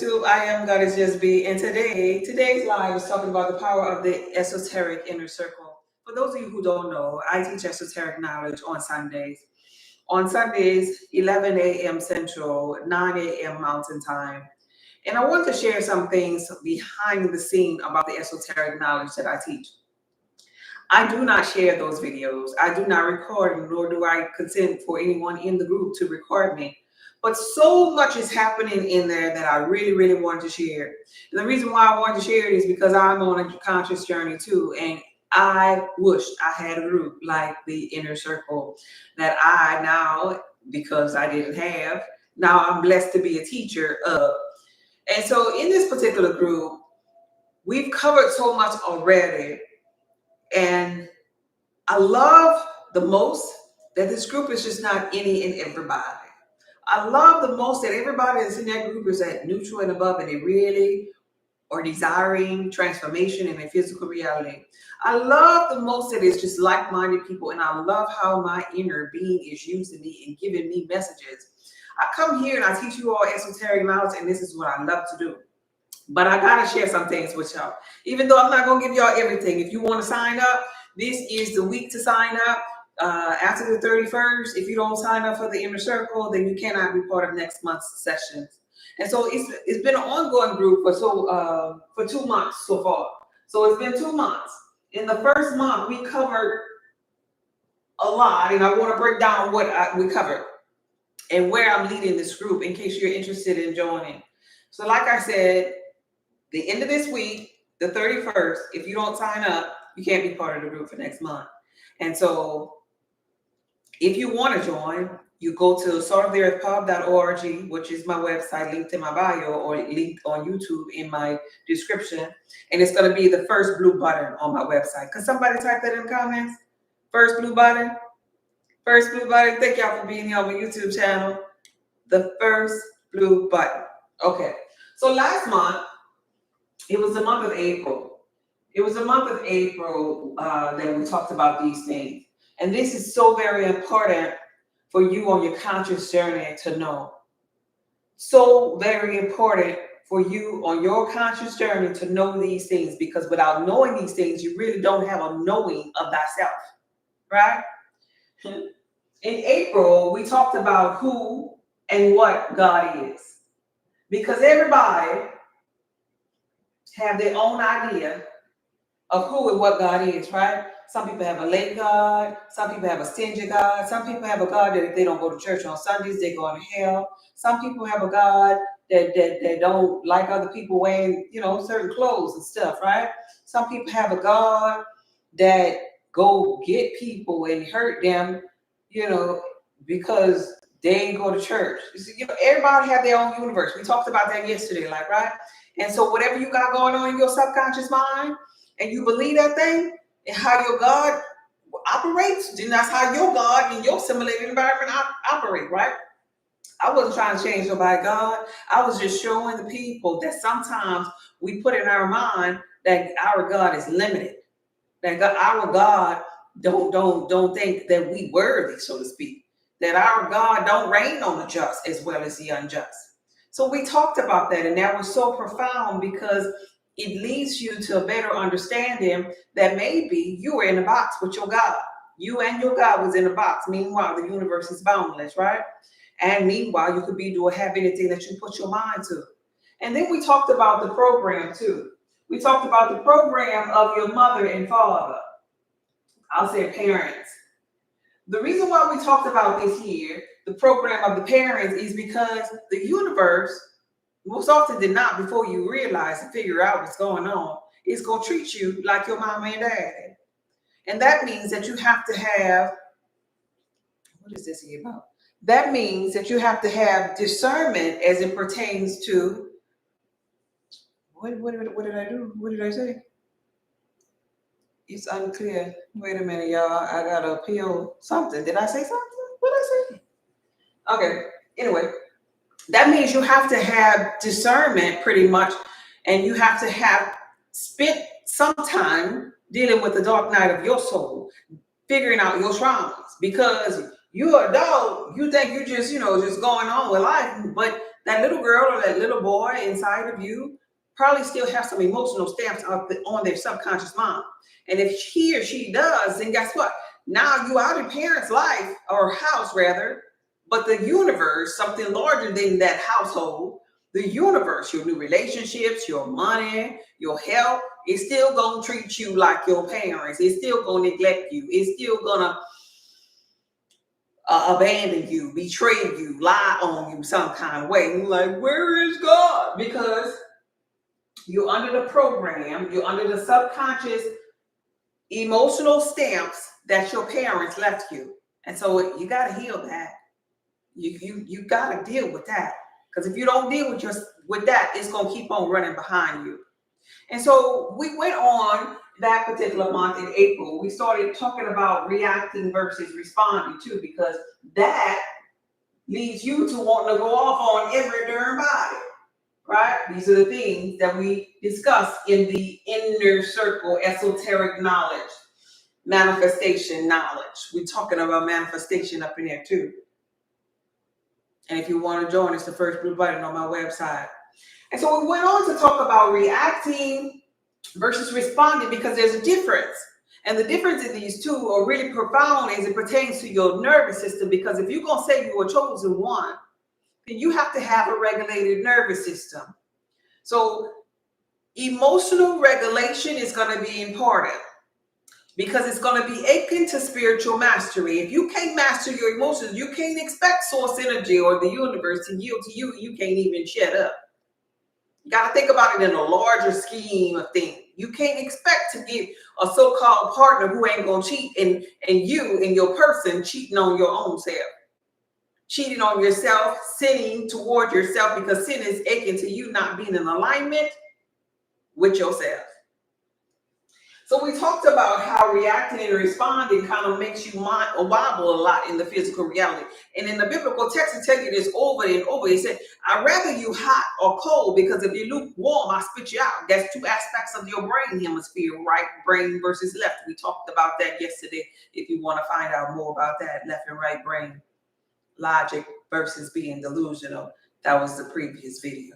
I am Goddess Just Be, and today's live is talking about the power of the Esoteric Inner Circle. For those of you who don't know, I teach esoteric knowledge on Sundays. On Sundays, 11 a.m. Central, 9 a.m. Mountain Time. And I want to share some things behind the scene about the esoteric knowledge that I teach. I do not share those videos. I do not record them, nor do I consent for anyone in the group to record me. But so much is happening in there that I really, really wanted to share. And the reason why I wanted to share it is because I'm on a conscious journey too. And I wished I had a group like the Inner Circle that I now, because I didn't have, now I'm blessed to be a teacher of. And so in this particular group, we've covered so much already. And I love the most that this group is just not any and everybody. I love the most that everybody that's in that group is at neutral and above, and they really are desiring transformation in their physical reality. I love the most that it's just like-minded people, and I love how my inner being is using me and giving me messages. I come here and I teach you all esoteric knowledge, and this is what I love to do. But I gotta share some things with y'all. Even though I'm not gonna give y'all everything, if you want to sign up, this is the week to sign up. After the 31st, if you don't sign up for the Inner Circle, then you cannot be part of next month's sessions. And so it's been an ongoing group for 2 months so far. So it's been 2 months. In the first month, we covered a lot, and I want to break down what we covered and where I'm leading this group in case you're interested in joining. So like I said, the end of this week, the 31st, if you don't sign up, you can't be part of the group for next month. And so if you want to join, you go to saltoftheearthpub.org, which is my website linked in my bio or linked on YouTube in my description. And it's going to be the first blue button on my website. Could somebody type that in the comments? First blue button. First blue button. Thank y'all for being here on my YouTube channel. The first blue button. Okay. So last month, it was the month of April. It was the month of April that we talked about these things. And this is so very important for you on your conscious journey to know. So very important for you on your conscious journey to know these things, because without knowing these things, you really don't have a knowing of thyself, right? In April, we talked about who and what God is, because everybody have their own idea of who and what God is, right? Some people have a late God. Some people have a stingy God. Some people have a God that if they don't go to church on Sundays, they go to hell. Some people have a God that don't like other people wearing, certain clothes and stuff, right? Some people have a God that go get people and hurt them, because they ain't go to church. Everybody have their own universe. We talked about that yesterday, right? And so whatever you got going on in your subconscious mind, and you believe that thing, and how your God operates, then that's how your God in your simulated environment operate, right? I wasn't trying to change nobody God. I was just showing the people that sometimes we put in our mind that our God is limited. That our God don't think that we worthy, so to speak. That our God don't reign on the just as well as the unjust. So we talked about that, and that was so profound because it leads you to a better understanding that maybe you were in a box with your God. You and your God was in a box. Meanwhile, the universe is boundless, right? And meanwhile, you could have anything that you put your mind to. And then we talked about the program too. We talked about the program of your mother and father. I'll say parents. The reason why we talked about this here, the program of the parents, is because the universe, most often than not, before you realize and figure out what's going on, it's going to treat you like your mama and daddy. And that means that you have to have, what is this here about? That means that you have to have discernment as it pertains to, what did I do? What did I say? It's unclear. Wait a minute, y'all. I got to appeal something. Did I say something? What did I say? Okay. Anyway. That means you have to have discernment pretty much, and you have to have spent some time dealing with the dark night of your soul, figuring out your traumas, because you're a dog. You think you're just going on with life, but that little girl or that little boy inside of you probably still have some emotional stamps on their subconscious mind. And if he or she does, then guess what? Now you out of parents' life or house rather, but the universe, something larger than that household, the universe, your new relationships, your money, your health, is still gonna treat you like your parents. It's still gonna neglect you. It's still gonna abandon you, betray you, lie on you some kind of way. And you're like, where is God? Because you're under the program, you're under the subconscious emotional stamps that your parents left you. And so you got to heal that. You got to deal with that. Because if you don't deal with that, it's going to keep on running behind you. And so we went on that particular month in April. We started talking about reacting versus responding too, because that leads you to wanting to go off on every darn body, right? These are the things that we discuss in the inner circle, esoteric knowledge, manifestation knowledge. We're talking about manifestation up in there too. And if you want to join, it's the first blue button on my website. And so we went on to talk about reacting versus responding, because there's a difference. And the difference in these two are really profound as it pertains to your nervous system, because if you're going to say you were chosen one, then you have to have a regulated nervous system. So emotional regulation is going to be important, because it's going to be akin to spiritual mastery. If you can't master your emotions, you can't expect source energy or the universe to yield to you. You can't even shut up. You got to think about it in a larger scheme of things. You can't expect to get a so-called partner who ain't going to cheat, and you and your person cheating on your own self. Cheating on yourself, sinning toward yourself, because sin is akin to you not being in alignment with yourself. So we talked about how reacting and responding kind of makes you wobble a lot in the physical reality. And in the biblical text, it tells you this over and over. It said, I'd rather you hot or cold, because if you're lukewarm, I spit you out. That's two aspects of your brain hemisphere, right? Brain versus left. We talked about that yesterday. If you want to find out more about that, left and right brain logic versus being delusional. That was the previous video.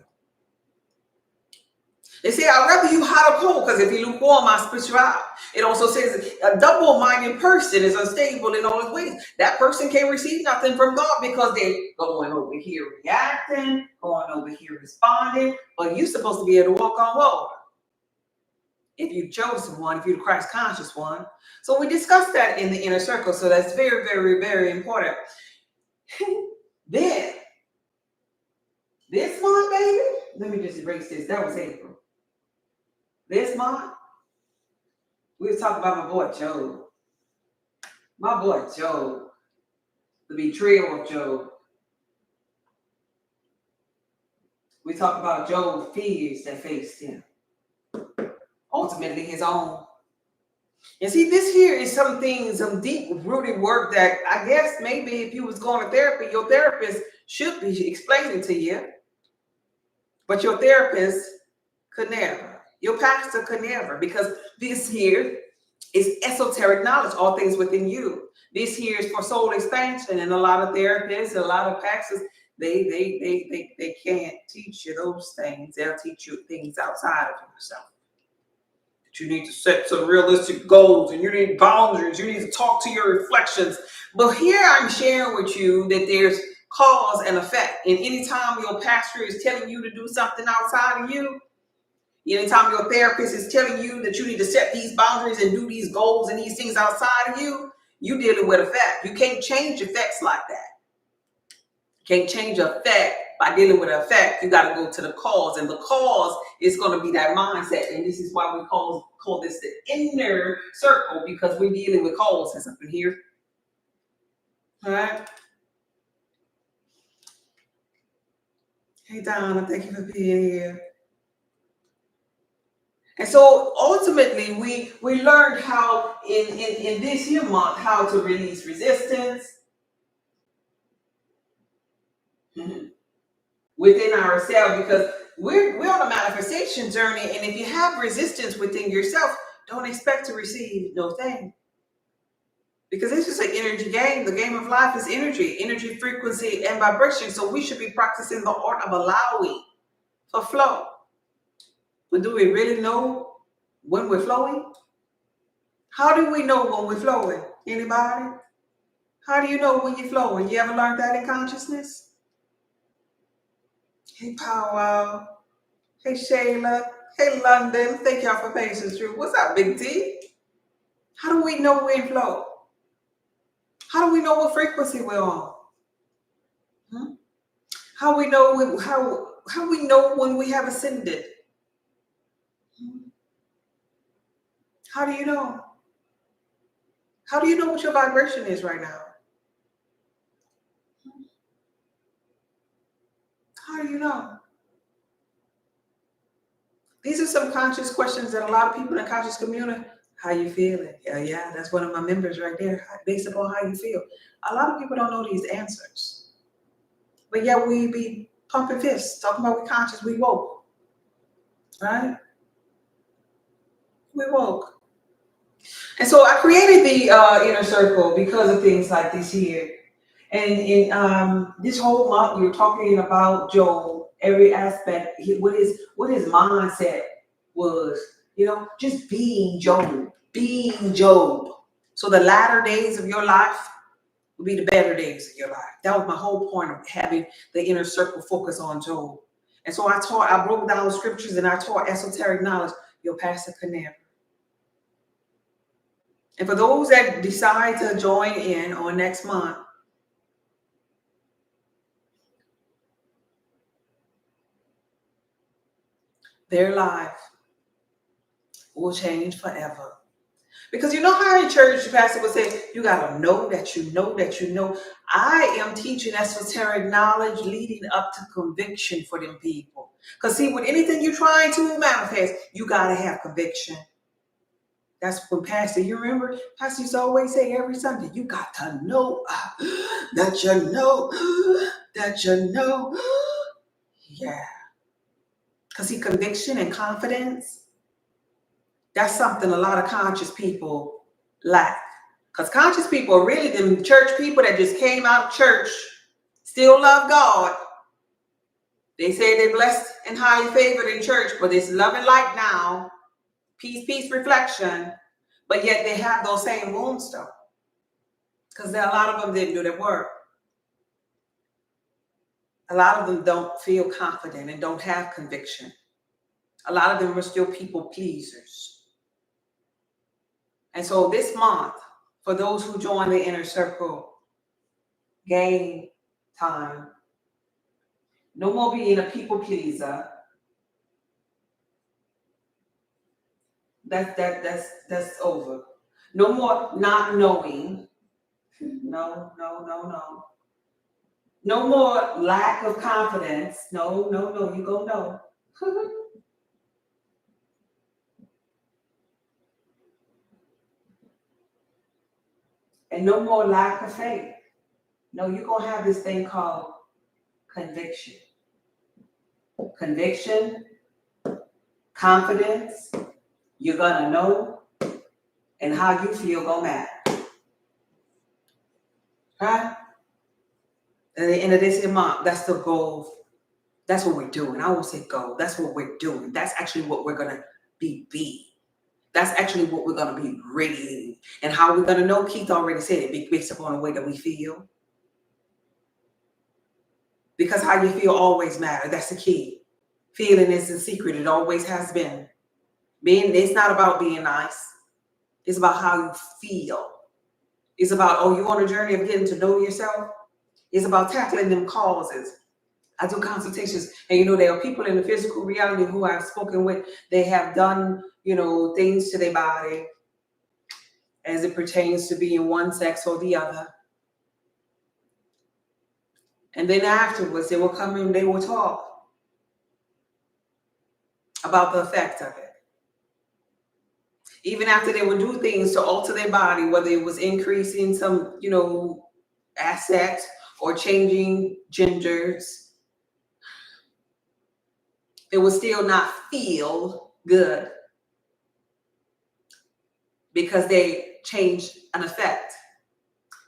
They say, I'd rather you hot or cold, because if you lukewarm, I spit you out. It also says a double-minded person is unstable in all his ways. That person can't receive nothing from God, because they're going over here reacting, going over here responding, but you're supposed to be able to walk on water. If you chosen one, if you're the Christ conscious one. So we discussed that in the inner circle. So that's very, very, very important. Then, this month, baby, let me just erase this. That was April. This month, we was talking about my boy Job. My boy Job. The betrayal of Job. We talked about Job's fears that faced him. Ultimately, his own. And see, this here is some deep-rooted work that I guess maybe if you was going to therapy, your therapist should be explaining to you. But your therapist could never. Your pastor could never, because this here is esoteric knowledge, all things within you. This here is for soul expansion, and a lot of therapists, a lot of pastors, they can't teach you those things. They'll teach you things outside of yourself. You need to set some realistic goals, and you need boundaries. You need to talk to your reflections. But here I'm sharing with you that there's cause and effect. And anytime your pastor is telling you to do something outside of you, anytime your therapist is telling you that you need to set these boundaries and do these goals and these things outside of you, you're dealing with effect. You can't change effects like that. You can't change effect by dealing with effect. You got to go to the cause, and the cause is going to be that mindset. And this is why we call this the inner circle, because we're dealing with causes up in here. All right. Hey, Donna, thank you for being here. And so ultimately, we learned how in this year month, how to release resistance within ourselves, because we're on a manifestation journey. And if you have resistance within yourself, don't expect to receive no thing. Because it's just an energy game. The game of life is energy, frequency, and vibration. So we should be practicing the art of allowing for flow. But do we really know when we're flowing? How do we know when we're flowing? Anybody? How do you know when you're flowing? You ever learned that in consciousness? Hey, Powwow. Hey, Shayla. Hey, London. Thank y'all for patience, Drew. What's up, Big T? How do we know we're in flow? How do we know what frequency we're on? How we know how we know when we have ascended? How do you know? How do you know what your vibration is right now? How do you know? These are some conscious questions that a lot of people in the conscious community. How you feeling? Yeah, that's one of my members right there. Based upon how you feel. A lot of people don't know these answers. But yeah, we be pumping fists, talking about we conscious, we woke. Right? We woke. And so I created the inner circle because of things like this here. And in this whole month, we were talking about Job, every aspect, what his mindset was, just being Job. So the latter days of your life will be the better days of your life. That was my whole point of having the inner circle focus on Job. And so I broke down scriptures and I taught esoteric knowledge. Your pastor could never. And for those that decide to join in on next month, their life will change forever. Because you know how in church, the pastor would say, you got to know that you know that you know. I am teaching esoteric knowledge leading up to conviction for them people. Because see, with anything you're trying to manifest, you got to have conviction. That's when Pastor, you remember, Pastor used to always say every Sunday, you got to know that you know, that you know. Yeah. Because see, conviction and confidence, that's something a lot of conscious people lack. Because conscious people are really them church people that just came out of church, still love God. They say they're blessed and highly favored in church, but it's love and light now, peace, reflection. But yet they have those same wounds though. Because a lot of them didn't do their work. A lot of them don't feel confident and don't have conviction. A lot of them are still people pleasers. And so this month, for those who join the inner circle, gain time. No more being a people pleaser. That's over. No more not knowing. No. No more lack of confidence. No. You go no. And no more lack of faith. No, you're going to have this thing called conviction. Conviction, confidence, you're going to know, and how you feel going to matter. Right? At the end of this month, that's the goal. That's what we're doing. I won't say goal. That's what we're doing. That's actually what we're going to be. That's actually what we're going to be radiating. And how we're going to know, Keith already said it, based upon the way that we feel. Because how you feel always matters. That's the key. Feeling is the secret. It always has been. It's not about being nice. It's about how you feel. It's about, you're on a journey of getting to know yourself. It's about tackling them causes. I do consultations, and there are people in the physical reality who I've spoken with. They have done, things to their body as it pertains to being one sex or the other. And then afterwards, they will come in, they will talk about the effect of it. Even after they would do things to alter their body, whether it was increasing some, asset or changing genders, they would still not feel good because they changed an effect.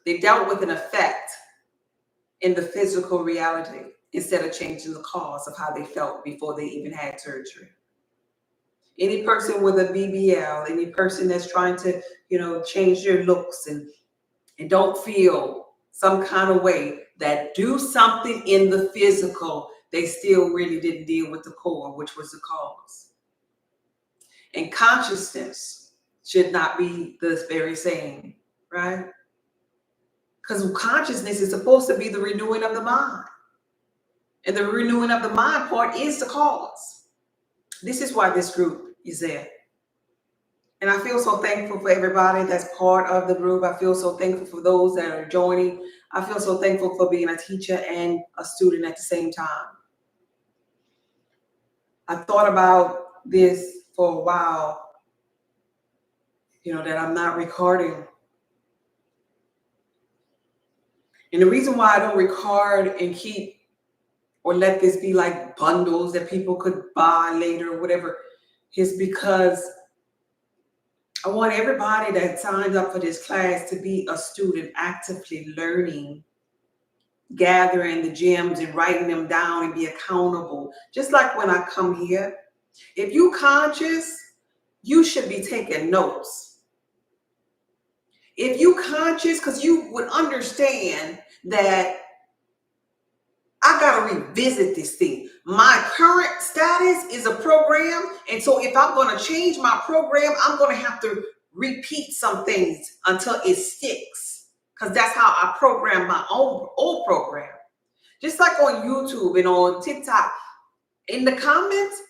They dealt with an effect in the physical reality instead of changing the cause of how they felt before they even had surgery. Any person with a BBL, any person that's trying to, change their looks and don't feel some kind of way, that do something in the physical, they still really didn't deal with the core, which was the cause. And consciousness should not be the very same, right? Because consciousness is supposed to be the renewing of the mind. And the renewing of the mind part is the cause. This is why this group is there. And I feel so thankful for everybody that's part of the group. I feel so thankful for those that are joining. I feel so thankful for being a teacher and a student at the same time. I thought about this for a while, that I'm not recording. And the reason why I don't record and keep or let this be like bundles that people could buy later or whatever is because I want everybody that signs up for this class to be a student actively learning, gathering the gems and writing them down and be accountable. Just like when I come here, if you conscious, you should be taking notes. If you conscious, because you would understand that I got to revisit this thing. My current status is a program. And so if I'm going to change my program, I'm going to have to repeat some things until it sticks. Because that's how I program my own old program. Just like on YouTube and on TikTok, in the comments,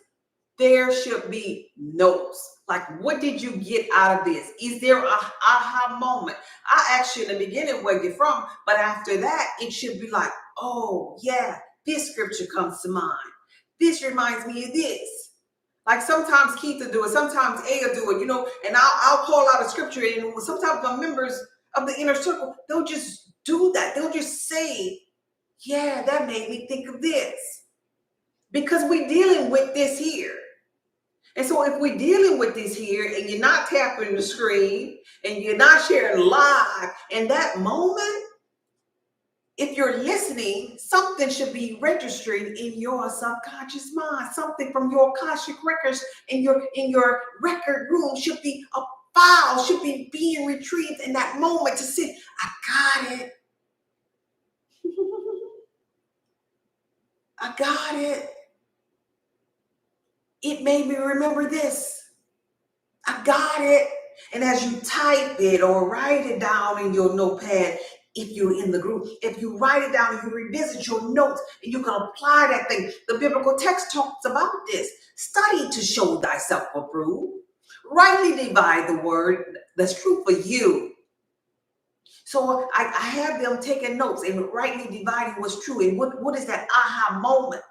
there should be notes. Like, what did you get out of this? Is there a aha moment? I asked you in the beginning where you're from, but after that, it should be like, oh, yeah, this scripture comes to mind. This reminds me of this. Like sometimes Keith will do it, sometimes A will do it, and I'll call out a scripture. And sometimes the members of the inner circle, they'll just do that. They'll just say, yeah, that made me think of this. Because we're dealing with this here. And so if we're dealing with this here and you're not tapping the screen and you're not sharing live in that moment, if you're listening, something should be registering in your subconscious mind. Something from your Akashic records in your record room should be a file, should be being retrieved in that moment to say, I got it. I got it. It made me remember this. I got it. And as you type it or write it down in your notepad, if you're in the group, if you write it down and you revisit your notes and you can apply that thing, the biblical text talks about this. Study to show thyself approved. Rightly divide the word that's true for you. So I have them taking notes and rightly dividing what's true. And what is that aha moment?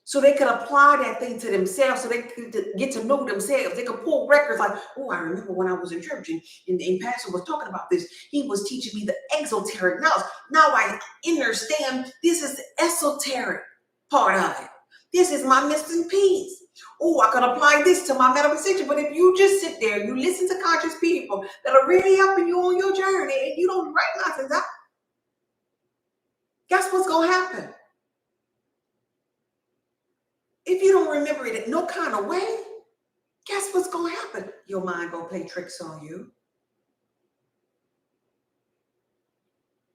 So they could apply that thing to themselves, so they could get to know themselves. They could pull records like, oh, I remember when I was in church and Pastor was talking about this. He was teaching me the exoteric knowledge. Now I understand this is the esoteric part of it. This is my missing piece. Oh, I could apply this to my manifestation. But if you just sit there and you listen to conscious people that are really helping you on your journey and you don't write nothing down, guess what's going to happen? If you don't remember it in no kind of way, guess what's going to happen? Your mind going to play tricks on you.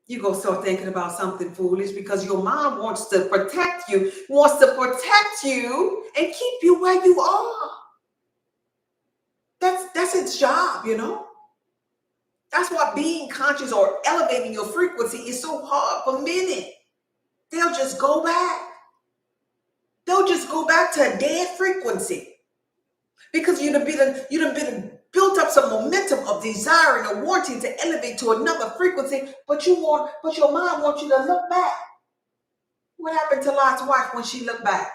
You go start thinking about something foolish because your mind wants to protect you, and keep you where you are. That's its job, That's why being conscious or elevating your frequency is so hard for many. They'll just go back. They'll just go back to a dead frequency because you've been built up some momentum of desiring or wanting to elevate to another frequency, but your mind wants you to look back. What happened to Lot's wife when she looked back?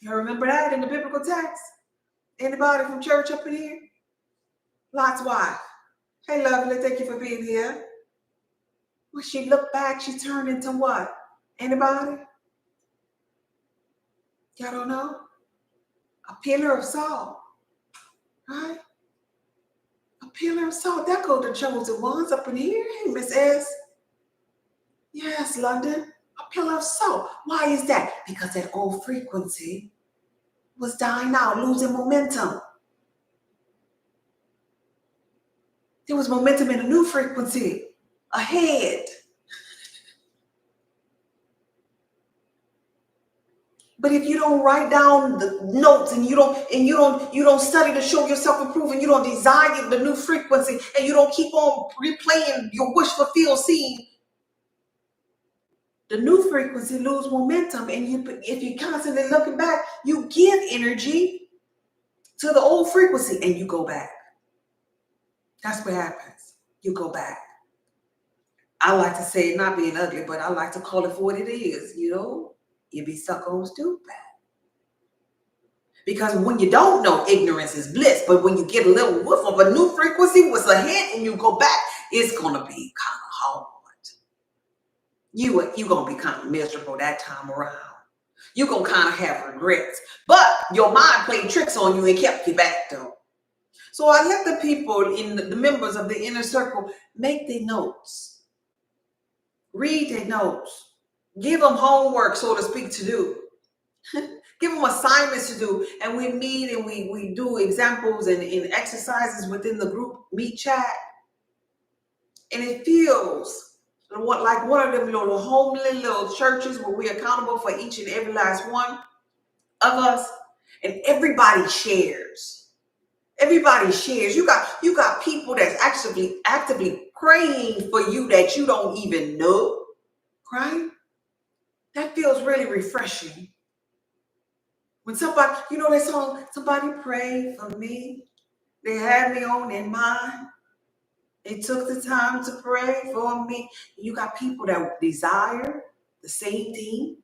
You remember that in the biblical text? Anybody from church up in here? Lot's wife. Hey, lovely, thank you for being here. When she looked back, she turned into what? Anybody? Y'all don't know? A pillar of salt, right? A pillar of salt. That go the chosen ones up in here. Hey, Miss S. Yes, London. A pillar of salt. Why is that? Because that old frequency was dying out, losing momentum. There was momentum in a new frequency ahead. But if you don't write down the notes and you don't study to show yourself improving, you don't desire the new frequency, and you don't keep on replaying your wish fulfilled scene, the new frequency lose momentum. And if you're constantly looking back, you give energy to the old frequency and you go back. That's what happens. You go back. I like to say, not being ugly, but I like to call it for what it is, You be stuck on stupid. Because when you don't know, ignorance is bliss. But when you get a little whiff of a new frequency, what's ahead, and you go back, it's going to be kind of hard. You're going to be kind of miserable that time around. You're going to kind of have regrets. But your mind played tricks on you and kept you back, though. So I let the people, the members of the inner circle, make their notes. Read their notes. Give them homework, so to speak, to do. Give them assignments to do. And we meet and we do examples and exercises within the group meet chat. And it feels like one of them little homely little churches where we're accountable for each and every last one of us. And everybody shares. Everybody shares. You got people that's actively praying for you that you don't even know. Right? That feels really refreshing. When somebody, that song, somebody prayed for me. They had me on their mind. They took the time to pray for me. You got people that desire the same thing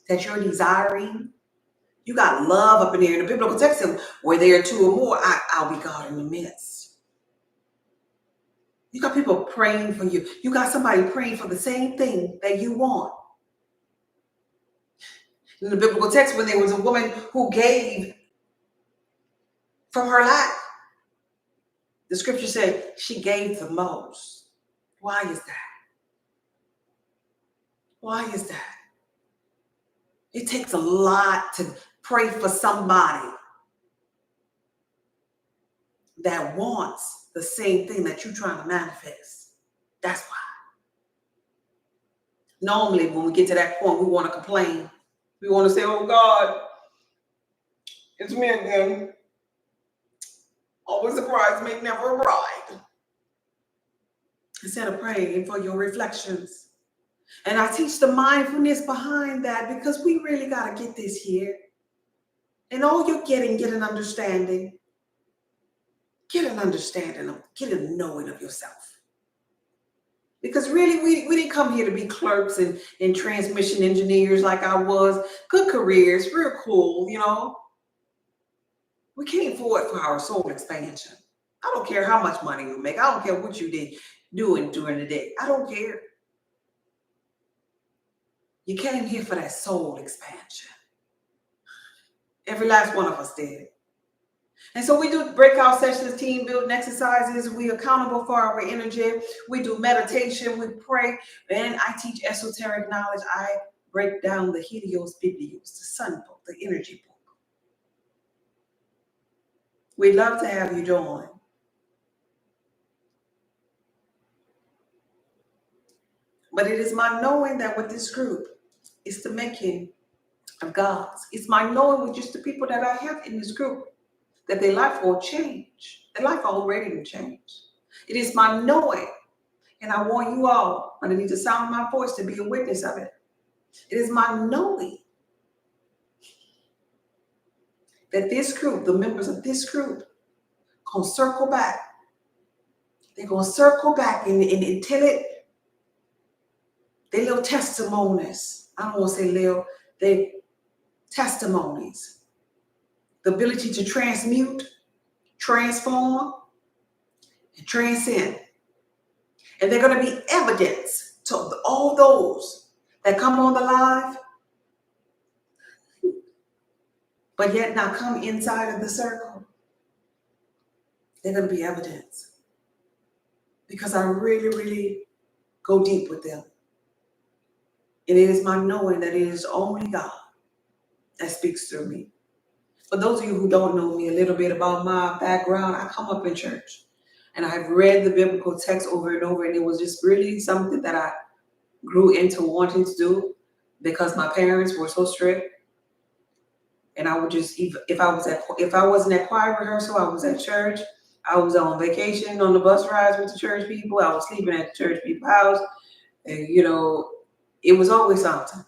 that you're desiring. You got love up in there. In the biblical text, where there are two or more, I'll be God in the midst. You got people praying for you. You got somebody praying for the same thing that you want. In the biblical text, when there was a woman who gave from her lack, the scripture said she gave the most. Why is that? Why is that? It takes a lot to pray for somebody that wants the same thing that you're trying to manifest. That's why. Normally, when we get to that point, we want to complain. We want to say, oh God, it's me again. Always surprise me, never arrive. Instead of praying for your reflections. And I teach the mindfulness behind that because we really got to get this here. And all you're getting, get an understanding. Get an understanding of, get a knowing of yourself. Because really, we didn't come here to be clerks and transmission engineers like I was. Good careers, real cool, We came forward for our soul expansion. I don't care how much money you make. I don't care what you did doing during the day. I don't care. You came here for that soul expansion. Every last one of us did. And so we do breakout sessions, team building exercises. We accountable for our energy. We do meditation. We pray. And I teach esoteric knowledge. I break down the Helios Biblios, the sun book, the energy book. We'd love to have you join. But it is my knowing that with this group, it's the making of gods. It's my knowing with just the people that I have in this group that their life will change. Their life already will change. It is my knowing, and I want you all, underneath the sound of my voice, to be a witness of it. It is my knowing that this group, the members of this group, gonna circle back. They're gonna circle back and tell it. Their little testimonies. I don't want to say little. They testimonies. The ability to transmute, transform, and transcend. And they're going to be evidence to all those that come on the live, but yet now come inside of the circle. They're going to be evidence. because I really, really go deep with them. And it is my knowing that it is only God that speaks through me. For those of you who don't know me, a little bit about my background, I come up in church. And I've read the biblical text over and over, and it was just really something that I grew into wanting to do because my parents were so strict. And I would just, if I wasn't at choir rehearsal, I was at church. I was on vacation on the bus rides with the church people. I was sleeping at the church people's house. And, you know, it was always something.